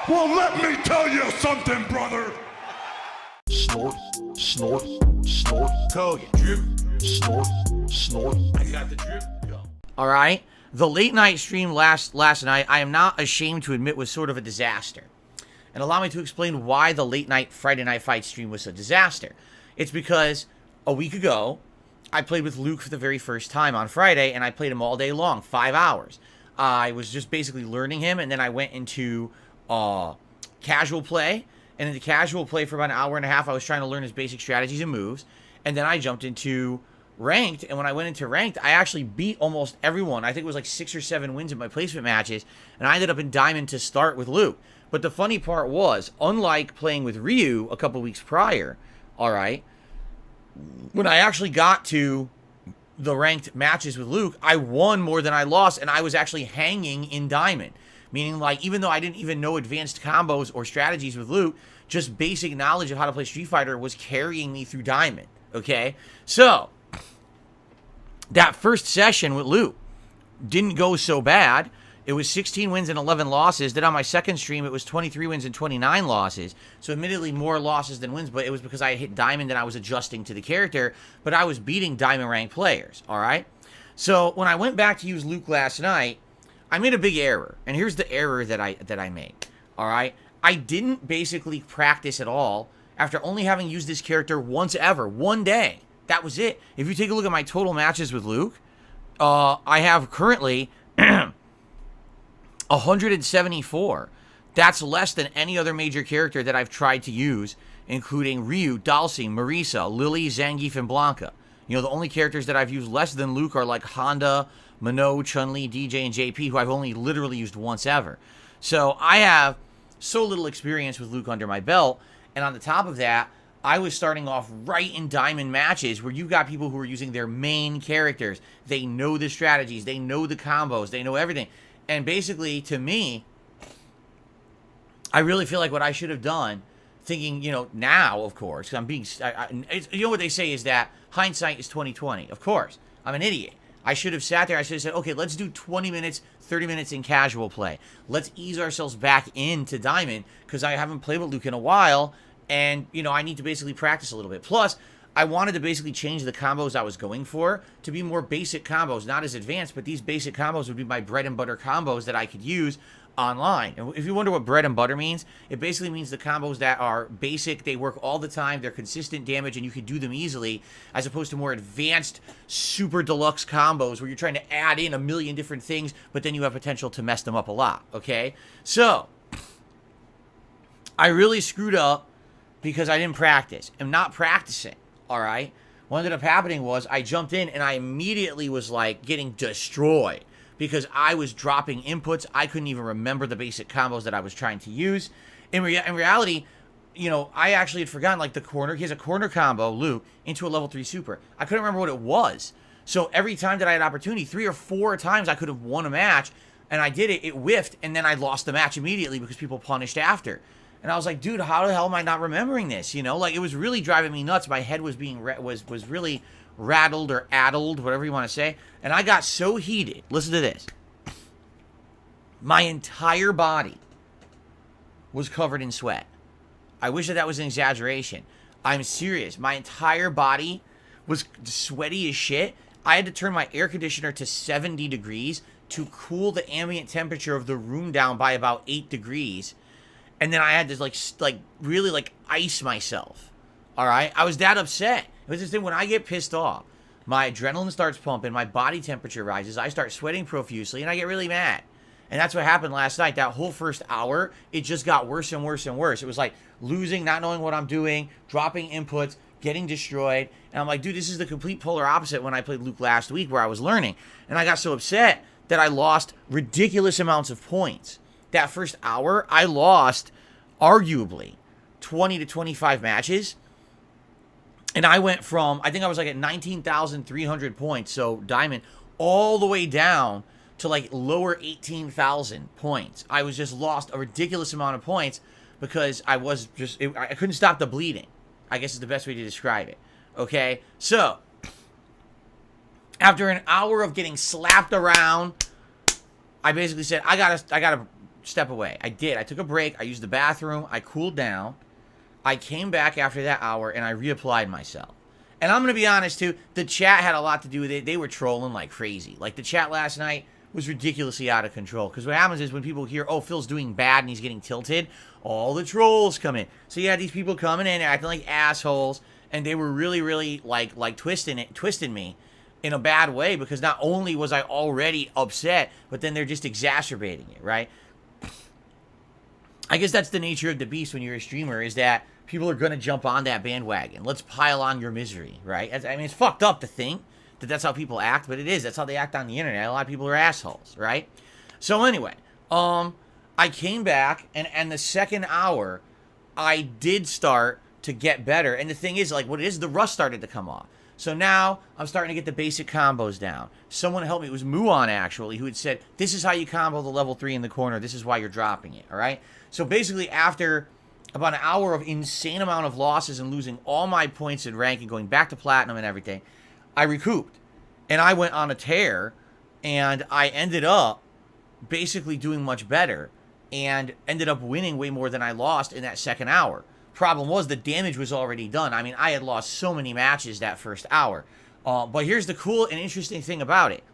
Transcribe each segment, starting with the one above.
Well, let me tell you something, brother. Snort, snort, snort. Kogan. Drip, snort, snort. I got the drip. Go. All right. The late night stream last night, I am not ashamed to admit, was sort of a disaster. And allow me to explain why the late night Friday Night Fight stream was a disaster. It's because a week ago, I played with Luke for the very first time on Friday, and I played him all day long, 5 hours. I was just basically learning him, and then I went into casual play. And in the casual play for about an hour and a half, I was trying to learn his basic strategies and moves. And then I jumped into ranked, and when I went into ranked, I actually beat almost everyone. I think it was like 6 or 7 wins in my placement matches, and I ended up in Diamond to start with Luke. But the funny part was, unlike playing with Ryu a couple weeks prior, all right, when I actually got to the ranked matches with Luke, I won more than I lost, and I was actually hanging in Diamond. Meaning, like, even though I didn't even know advanced combos or strategies with Luke, just basic knowledge of how to play Street Fighter was carrying me through Diamond, okay? So, that first session with Luke didn't go so bad. It was 16 wins and 11 losses. Then on my second stream, it was 23 wins and 29 losses. So admittedly, more losses than wins, but it was because I had hit Diamond and I was adjusting to the character, but I was beating Diamond ranked players, all right? So when I went back to use Luke last night, I made a big error. And here's the error that I made, all right? I didn't basically practice at all after only having used this character once ever, one day. That was it. If you take a look at my total matches with Luke, I have currently 174. That's less than any other major character that I've tried to use, including Ryu, Dhalsim, Marisa, Lily, Zangief, and Blanca. You know, the only characters that I've used less than Luke are like Honda, Mano, Chun-Li, DJ, and JP, who I've only literally used once ever. So I have so little experience with Luke under my belt, and on the top of that, I was starting off right in Diamond matches where you've got people who are using their main characters. They know the strategies, they know the combos, they know everything. And basically, to me, I really feel like what I should have done, thinking, you know, now, of course, 'cause I'm being, you know what they say is that hindsight is 20/20. Of course, I'm an idiot. I should have sat there, I should have said, okay, let's do 20 minutes, 30 minutes in casual play. Let's ease ourselves back into Diamond, because I haven't played with Luke in a while, and, you know, I need to basically practice a little bit. Plus, I wanted to basically change the combos I was going for to be more basic combos, not as advanced, but these basic combos would be my bread and butter combos that I could use online. And if you wonder what bread and butter means, it basically means the combos that are basic, they work all the time, they're consistent damage, and you can do them easily, as opposed to more advanced, super deluxe combos where you're trying to add in a million different things, but then you have potential to mess them up a lot, okay? So, I really screwed up because I didn't practice. I'm not practicing, all right? What ended up happening was I jumped in and I immediately was like getting destroyed because I was dropping inputs. I couldn't even remember the basic combos that I was trying to use. In reality, you know, I actually had forgotten like the corner. He has a corner combo, Luke, into a level 3 super. I couldn't remember what it was. So every time that I had opportunity, 3 or 4 times I could have won a match, and I did it, it whiffed, and then I lost the match immediately because people punished after. And I was like, dude, how the hell am I not remembering this? You know, like it was really driving me nuts. My head was being was really rattled or addled, whatever you want to say. And I got so heated. Listen to this. My entire body was covered in sweat. I wish that was an exaggeration. I'm serious. My entire body was sweaty as shit. I had to turn my air conditioner to 70 degrees to cool the ambient temperature of the room down by about 8 degrees. And then I had to like really like ice myself. All right, I was that upset. It was this thing when I get pissed off, my adrenaline starts pumping, my body temperature rises, I start sweating profusely, and I get really mad. And that's what happened last night. That whole first hour, it just got worse and worse and worse. It was like losing, not knowing what I'm doing, dropping inputs, getting destroyed. And I'm like, dude, this is the complete polar opposite when I played Luke last week where I was learning. And I got so upset that I lost ridiculous amounts of points. That first hour, I lost, arguably, 20 to 25 matches. And I went from, I think I was like at 19,300 points, so Diamond, all the way down to like lower 18,000 points. I was just lost a ridiculous amount of points because I was just, I couldn't stop the bleeding, I guess is the best way to describe it. Okay, so after an hour of getting slapped around, I basically said, I gotta step away. I did. I took a break. I used the bathroom. I cooled down. I came back after that hour, and I reapplied myself. And I'm going to be honest, too, the chat had a lot to do with it. They were trolling like crazy. Like, the chat last night was ridiculously out of control. Because what happens is when people hear, oh, Phil's doing bad and he's getting tilted, all the trolls come in. So you had these people coming in acting like assholes, and they were really, really, like twisting me in a bad way, because not only was I already upset, but then they're just exacerbating it, right? I guess that's the nature of the beast when you're a streamer, is that people are going to jump on that bandwagon. Let's pile on your misery, right? I mean, it's fucked up to think that that's how people act, but it is. That's how they act on the internet. A lot of people are assholes, right? So anyway, I came back, and the second hour, I did start to get better. And the thing is, like, what it is, the rust started to come off. So now I'm starting to get the basic combos down. Someone helped me. It was Muon, actually, who had said, this is how you combo the level 3 in the corner. This is why you're dropping it, all right? So basically, after about an hour of insane amount of losses and losing all my points in rank and going back to platinum and everything, I recouped. And I went on a tear, and I ended up basically doing much better and ended up winning way more than I lost in that second hour. Problem was, the damage was already done. I mean, I had lost so many matches that first hour. But here's the cool and interesting thing about it.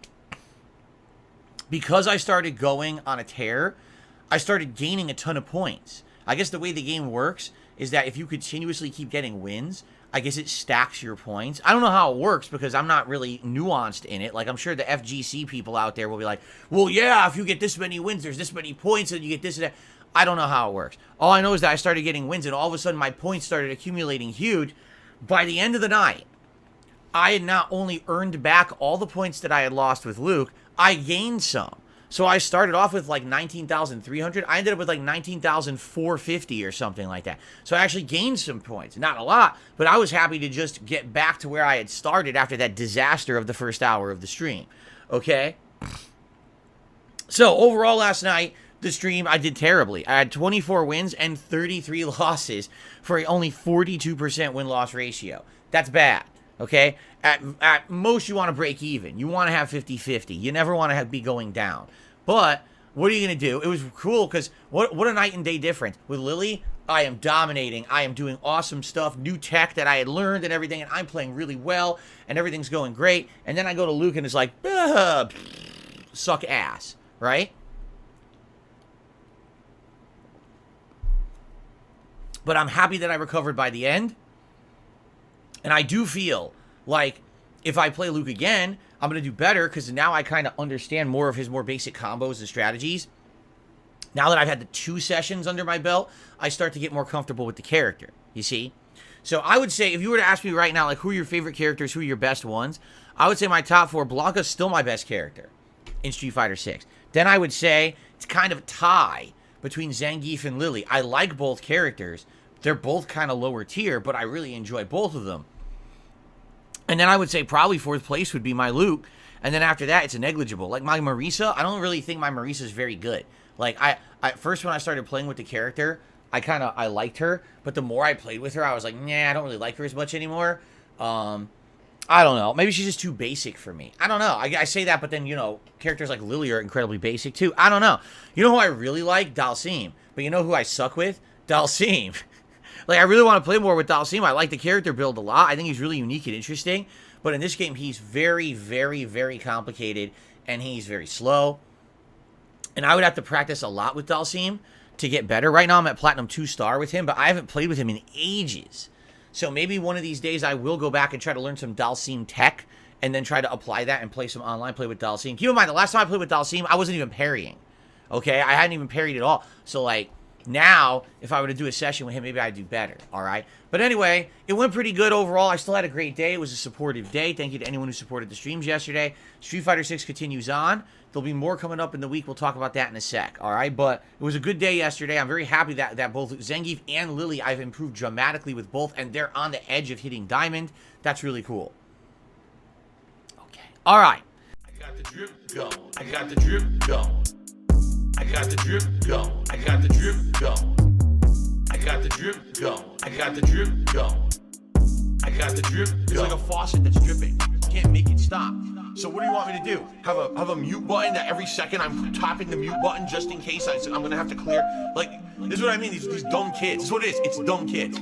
Because I started going on a tear, I started gaining a ton of points. I guess the way the game works is that if you continuously keep getting wins, I guess it stacks your points. I don't know how it works because I'm not really nuanced in it. Like, I'm sure the FGC people out there will be like, well, yeah, if you get this many wins, there's this many points, and you get this and that. I don't know how it works. All I know is that I started getting wins, and all of a sudden my points started accumulating huge. By the end of the night, I had not only earned back all the points that I had lost with Luke, I gained some. So I started off with like 19,300. I ended up with like 19,450 or something like that. So I actually gained some points. Not a lot, but I was happy to just get back to where I had started after that disaster of the first hour of the stream. Okay? So overall last night, the stream, I did terribly. I had 24 wins and 33 losses for only 42% win-loss ratio. That's bad, okay? At most, you want to break even. You want to have 50-50. You never want to be going down. But what are you going to do? It was cool because what a night and day difference. With Lily, I am dominating. I am doing awesome stuff, new tech that I had learned and everything, and I'm playing really well, and everything's going great. And then I go to Luke, and it's like, suck ass, right? But I'm happy that I recovered by the end. And I do feel like if I play Luke again, I'm going to do better because now I kind of understand more of his more basic combos and strategies. Now that I've had the 2 sessions under my belt, I start to get more comfortable with the character, you see? So I would say, if you were to ask me right now, like, who are your favorite characters, who are your best ones, I would say my top 4, Blanca's still my best character in Street Fighter 6. Then I would say it's kind of a tie between Zangief and Lily. I like both characters. They're both kind of lower tier, but I really enjoy both of them. And then I would say probably 4th place would be my Luke. And then after that, it's a negligible. Like my Marisa, I don't really think my Marisa is very good. Like I first when I started playing with the character, I liked her. But the more I played with her, I was like, nah, I don't really like her as much anymore. I don't know. Maybe she's just too basic for me. I don't know. I say that, but then, you know, characters like Lily are incredibly basic too. I don't know. You know who I really like? Dalsim. But you know who I suck with? Dalsim. Like, I really want to play more with Dalsim. I like the character build a lot. I think he's really unique and interesting. But in this game, he's very, very, very complicated. And he's very slow. And I would have to practice a lot with Dalsim to get better. Right now, I'm at Platinum 2-star with him. But I haven't played with him in ages. So maybe one of these days, I will go back and try to learn some Dalsim tech. And then try to apply that and play some online play with Dalsim. Keep in mind, the last time I played with Dalsim, I wasn't even parrying. Okay? I hadn't even parried at all. So, like, now, if I were to do a session with him, maybe I'd do better, all right? But anyway, it went pretty good overall. I still had a great day. It was a supportive day. Thank you to anyone who supported the streams yesterday. Street Fighter 6 continues on. There'll be more coming up in the week. We'll talk about that in a sec, all right? But it was a good day yesterday. I'm very happy that both Zangief and Lily, I've improved dramatically with both, and they're on the edge of hitting Diamond. That's really cool. Okay, all right. I got the drip going. I got the drip going. I got the drip going. I got the drip going. I got the drip going. I got the drip going. I got the drip going. It's like a faucet that's dripping. You can't make it stop. So what do you want me to do? Have a mute button that every second I'm tapping the mute button just in case I'm gonna have to clear? Like, this is what I mean. These dumb kids. This is what it is. It's dumb kids.